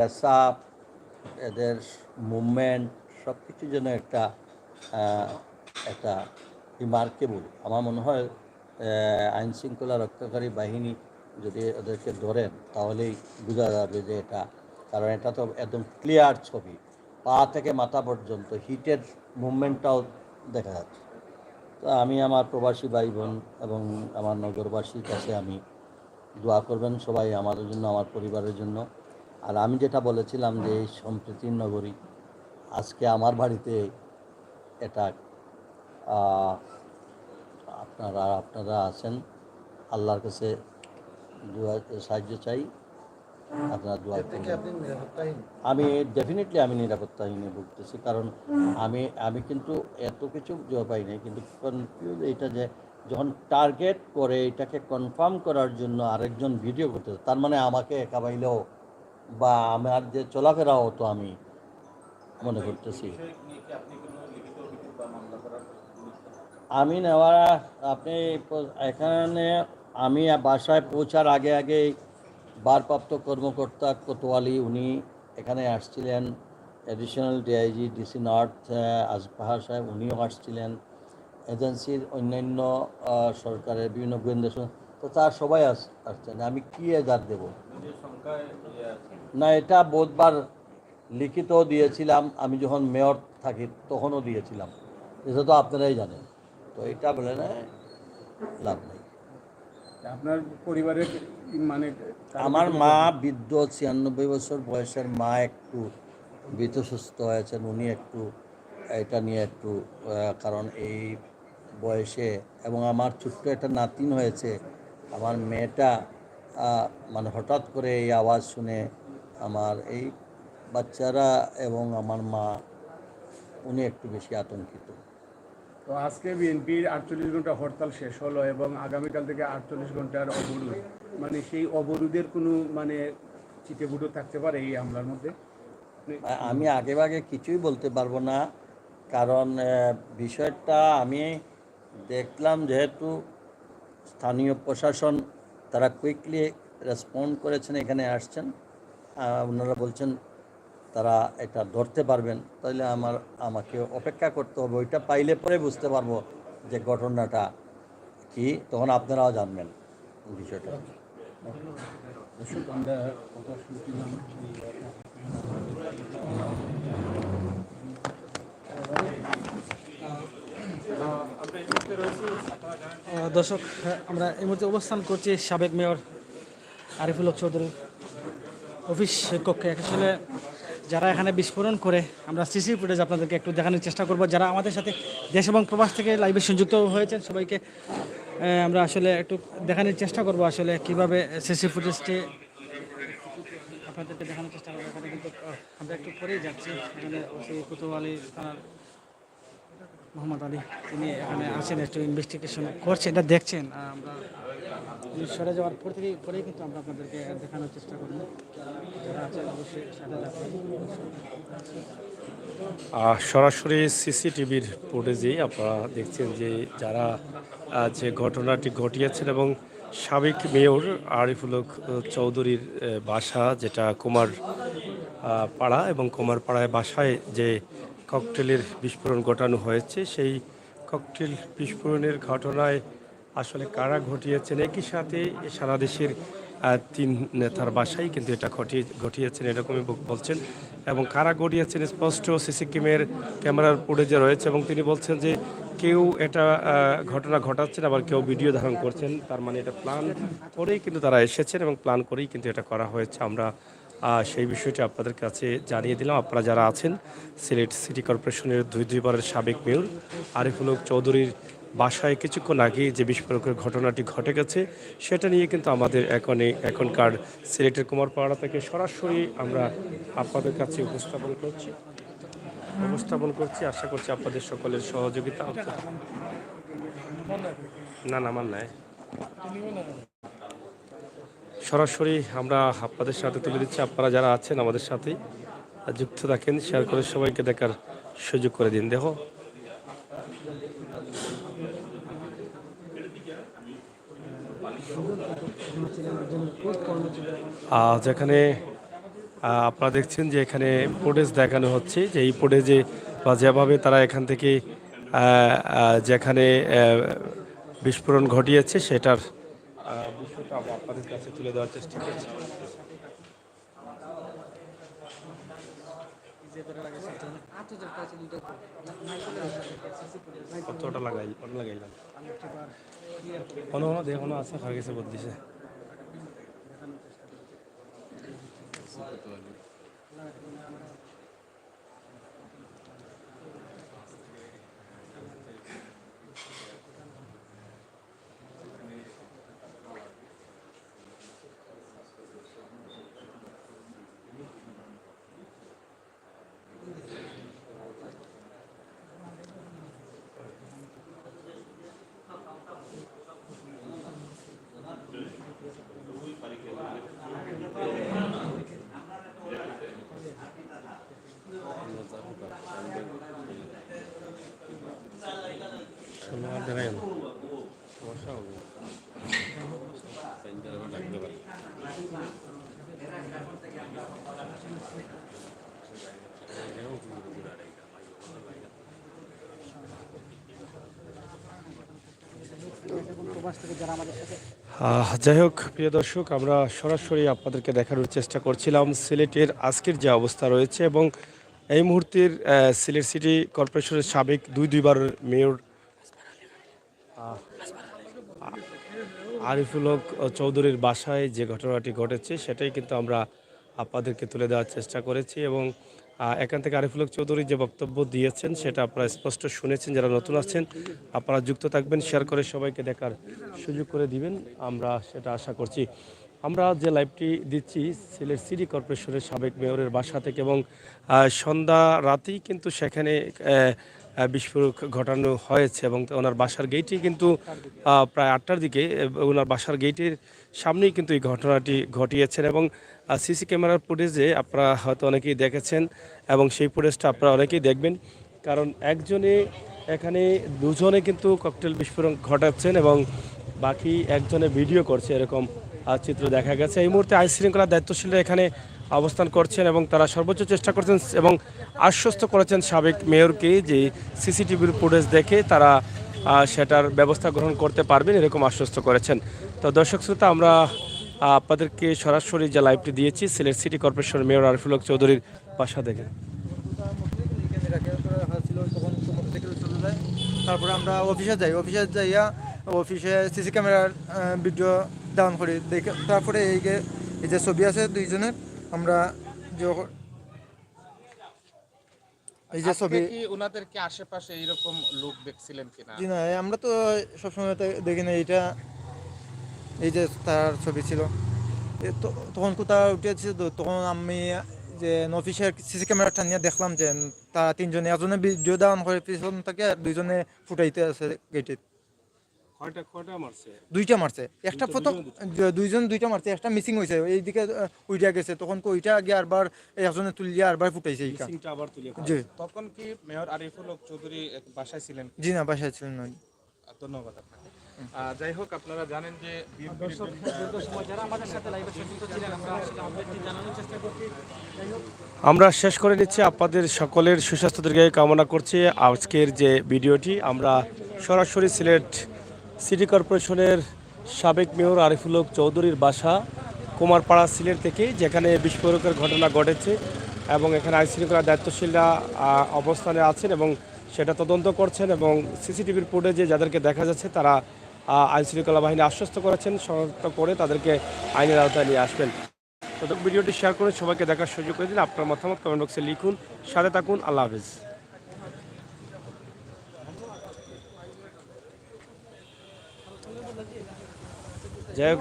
পেশাব, এদের মুভমেন্ট সব কিছু যেন একটা রিমার্কেবল। আমার মনে হয় আইন শৃঙ্খলা রক্ষাকারী বাহিনী যদি ওদেরকে ধরেন তাহলেই বোঝা যাবে যে এটা, কারণ এটা তো একদম ক্লিয়ার ছবি, পা থেকে মাথা পর্যন্ত হিটের মুভমেন্টটাও দেখা যাচ্ছে। তো আমি আমার প্রবাসী ভাই বোন এবং আমার নগরবাসীর কাছে আমি দোয়া করবেন সবাই আমাদের জন্য, আমার পরিবারের জন্য। আর আমি যেটা বলেছিলাম যে এই সম্প্রীতির নগরী, আজকে আমার বাড়িতে এটা আপনারা আছেন, আল্লাহর কাছে সাহায্য চাই, আপনারা দোয়া করবেন। আমি ডেফিনেটলি নিরাপত্তাহীনে ভুগতেছি, কারণ আমি কিন্তু এত কিছু পাই নাই, কিন্তু কনফিউজ এইটা যে যখন টার্গেট করে এটাকে কনফার্ম করার জন্য আরেকজন ভিডিও করতেছে, তার মানে আমাকে একা পাইলেও বা আমার যে চলাফেরাও তো আমি মনে করতেছি আমি নেওয়া। আপনি এখানে আমি বাসায় পৌঁছার আগে ভারপ্রাপ্ত কর্মকর্তা কোতোয়ালি উনি এখানে আসছিলেন, অ্যাডিশনাল ডিআইজি ডিসি নর্থ আজপাহার সাহেব উনিও আসছিলেন, এজেন্সির অন্যান্য সরকারের বিভিন্ন গোয়েন্দা, তো তার সবাই আসছেন। আমি কি এজার দেব না, এটা বহুতবার লিখিতও দিয়েছিলাম, আমি যখন মেয়র থাকি তখনও দিয়েছিলাম, এটা তো আপনারাই জানেন। তো এটা বলে না লাভ নেই। আপনার পরিবারের মানে আমার মা বৃদ্ধ, 96 বছর বয়সের মা, একটু সুস্থ হয়েছেন উনি, একটু এটা নিয়ে একটু কারণ এই বয়সে, এবং আমার ছোট্ট একটা নাতিন হয়েছে, আমার মেয়েটা মানে হঠাৎ করে এই আওয়াজ শুনে আমার এই বাচ্চারা এবং আমার মা উনি একটু বেশি আতঙ্কিত। তো আজকে বিএনপির 48 ঘন্টা হরতাল শেষ হলো এবং আগামীকাল থেকে 48 ঘন্টার অবরোধ, মানে সেই অবরোধের কোনো মানে চিটেবুটো থাকতে পারে এই হামলার মধ্যে? আমি আগেভাগে কিছুই বলতে পারবো না, কারণ বিষয়টা আমি দেখলাম যেহেতু স্থানীয় প্রশাসন তারা কুইকলি রেসপন্ড করেছেন, এখানে আসছেন, ওনারা বলছেন তারা এটা ধরতে পারবেন, তাহলে আমাকে অপেক্ষা করতে হবে, ওইটা পাইলে পরে বুঝতে পারবো যে ঘটনাটা কি, তখন আপনারাও জানবেন বিষয়টা। দর্শক, আমরা এই মুহূর্তে অবস্থান করছি সাবেক মেয়র আরিফুল হক চৌধুরীর অফিস কক্ষে। আসলে যারা এখানে বিস্ফোরণ করে, আমরা সিসি ফুটেজ আপনাদেরকে একটু দেখানোর চেষ্টা করব। যারা আমাদের সাথে দেশ এবং প্রবাস থেকে লাইভে সংযুক্ত হয়েছেন সবাইকে আমরা আসলে একটু দেখানোর চেষ্টা করব আসলে কীভাবে সিসি ফুটেজটি আপনাদেরকে দেখানোর চেষ্টা করবো। এখানে কিন্তু আমরা একটু পরেই যাচ্ছি, এখানে ওসি কোতোয়ালি থানার মোহাম্মদ আলী তিনি এখানে আছেন, একটু ইনভেস্টিগেশন করছে, এটা দেখছেন। আমরা সরে যাওয়ার পরেই কিন্তু আমরা আপনাদেরকে দেখানোর চেষ্টা করব। যারা আছেন অবশ্যই সাথে সরাসরি সিসিটিভির ফুটেজেই আপনারা দেখছেন যে যারা যে ঘটনাটি ঘটিয়েছেন এবং সাবেক মেয়র আরিফুল হক চৌধুরীর বাসা, যেটা কুমার পাড়া, এবং কুমারপাড়ায় বাসায় যে ককটেলের বিস্ফোরণ ঘটানো হয়েছে, সেই ককটেল বিস্ফোরণের ঘটনায় আসলে কারা ঘটিয়েছেন, একই সাথে সারা দেশের 3 নেতার বাসায় কিন্তু এটা ঘটিয়েছেন এরকমই বলছেন, এবং কারা ঘটিয়েছেন স্পষ্ট সিসি ক্যামেরার ফুটেজে রয়েছে। এবং তিনি বলছেন যে কেউ এটা ঘটনা ঘটাচ্ছেন, আবার কেউ ভিডিও ধারণ করছেন, তার মানে এটা প্ল্যান করেই কিন্তু তারা এসেছেন এবং প্ল্যান করেই কিন্তু এটা করা হয়েছে। আমরা সেই বিষয়টি আপনাদের কাছে জানিয়ে দিলাম। আপনারা যারা আছেন, সিলেট সিটি কর্পোরেশনের দুইবারের সাবেক মেয়র আরিফুল হক চৌধুরীর বাসায় কিছুক্ষণ আগে যে বিস্ফোরকের ঘটনাটি ঘটে গেছে, সেটা নিয়ে কিন্তু আমাদের এখনকার সিলেটের কুমারপাড়া থেকে সরাসরি আমরা আপনাদের কাছে উপস্থাপন করছি। আশা করছি আপনাদের সকলের সহযোগিতা। না আমার নাই, সরাসরি আমরা আপনাদের সাথে তুলে দিচ্ছি। আপনারা যারা আছেন আমাদের সাথেই যুক্ত থাকেন, শেয়ার করে সবাইকে দেখার সুযোগ করে দিন। দেখো যেখানে আপনারা দেখছেন যে এখানে ফুটেজ দেখানো হচ্ছে, যে এই ফুটেজে বা যেভাবে তারা এখান থেকে যেখানে বিস্ফোরণ ঘটিয়েছে সেটার বিষয়টা আপনাদের কাছে তুলে দেওয়ার চেষ্টা করছি। কতটা লাগাইলাম কোনো আছে খার গেছে বদলিছে। যাই হোক প্রিয় দর্শক, আমরা সরাসরি আপনাদেরকে দেখানোর চেষ্টা করছিলাম সিলেটের আজকের যে অবস্থা রয়েছে, এবং এই মুহূর্তের সিলেট সিটি কর্পোরেশনের সাবেক দুইবার মেয়র আরিফুল হক চৌধুরীর বাসায় যে ঘটনাটি ঘটেছে সেটাই কিন্তু আমরা আপনাদেরকে তুলে দেওয়ার চেষ্টা করেছি। এবং এখান থেকে আরিফুল হক চৌধুরী যে বক্তব্য দিয়েছেন সেটা আপনারা স্পষ্ট শুনেছেন। যারা নতুন আছেন আপনারা যুক্ত থাকবেন, শেয়ার করে সবাইকে দেখার সুযোগ করে দিবেন, আমরা সেটা আশা করছি। আমরা যে লাইভটি দিচ্ছি সিলেট সিটি কর্পোরেশনের সাবেক মেয়রের বাসা থেকে, এবং সন্ধ্যা রাতেই কিন্তু সেখানে বিস্ফোরক ঘটানো হয়েছে, এবং ওনার বাসার গেটেই কিন্তু প্রায় 8টার দিকে ওনার বাসার গেটের সামনেই কিন্তু এই ঘটনাটি ঘটিয়েছেন। এবং সিসি ক্যামেরার ফুটেজে আপনারা হয়তো অনেকেই দেখেছেন, এবং সেই ফুটেজটা আপনারা অনেকেই দেখবেন, কারণ একজনে এখানে দুজনে কিন্তু ককটেল বিস্ফোরণ ঘটাচ্ছেন এবং বাকি একজনে ভিডিও করছে, এরকম চিত্র দেখা গেছে। এই মুহূর্তে আইন শৃঙ্খলার দায়িত্বশীলরা এখানে অবস্থান করছেন এবং তারা সর্বোচ্চ চেষ্টা করছেন এবং আশ্বস্ত করেছেন সাবেক মেয়রকে যে সিসিটিভির ফুটেজ দেখে তারা সেটার ব্যবস্থা গ্রহণ করতে পারবেন, এরকম আশ্বস্ত করেছেন। তো দর্শক শ্রোতা, আমরা আপনাদেরকে সরাসরি যে লাইভটি দিয়েছি সিলেট সিটি কর্পোরেশনের মেয়র আরিফুল হক চৌধুরীর বাসা দেখে। তারপরে আমরা অফিসে যাইয়া অফিসে সিসি ক্যামেরার ভিডিও ডাউন করি, দেখে তারপরে এই যে ছবি আছে দুইজনের, আমরা এই যে ছবি ওনাদেরকে আশেপাশে এইরকম লোক দেখছিলেন কিনা? জি না, আমরা তো সবসময় দেখি না, এটা এই যে তার ছবি ছিল তখন কোথাও উঠেছে, তো তখন আমি যে অফিসের সিসি ক্যামেরাটা নিয়ে দেখলাম যে তারা তিনজনে, একজনে ভিডিও ডাউন করে পিছন থেকে, আর দুইজনে ফুটাইতে আছে গেটে। দুইটা মারছে, একটা প্রথম দুইটা মারছে, একটা মিসিং হয়েছে, এইদিকে উইটা গেছে, তখন ওইটা আগে আরবার একজনে তুলিয়া আরবার ফুটাইছে। জি, তখন কি মেয়র আরিফুল হক চৌধুরী বাসায় ছিলেন? জি না, বাসায় ছিলেন না। ধন্যবাদ আপনাকে। যাই হোক, আপনারা জানেন যে আমরা শেষ করে নিচ্ছি, আপনাদের সকলের সুস্বাস্থ্য দীর্ঘায়ু কামনা করছি। আজকের যে ভিডিওটি আমরা সরাসরি সিলেট সিটি কর্পোরেশনের সাবেক মেয়র আরিফুল হক চৌধুরীর বাসা কুমারপাড়া সিলেট থেকে, যেখানে বিস্ফোরকের ঘটনা ঘটেছে এবং এখানে আইনশৃঙ্খলা দায়িত্বশীলরা অবস্থানে আছেন এবং সেটা তদন্ত করছেন, এবং সিসিটিভির ফুটেজে যাদেরকে দেখা যাচ্ছে তারা আইনশৃঙ্খলা বাহিনী আশ্বস্ত করেছেন শনাক্ত করে তাদেরকে আইনের আওতায় নিয়ে আসবেন। তো ভিডিওটি শেয়ার করে সবাইকে দেখার সুযোগ করে দিন। আপনার মতামত কমেন্ট বক্সে লিখুন। সাথে থাকুন। আল্লাহ হাফেজ।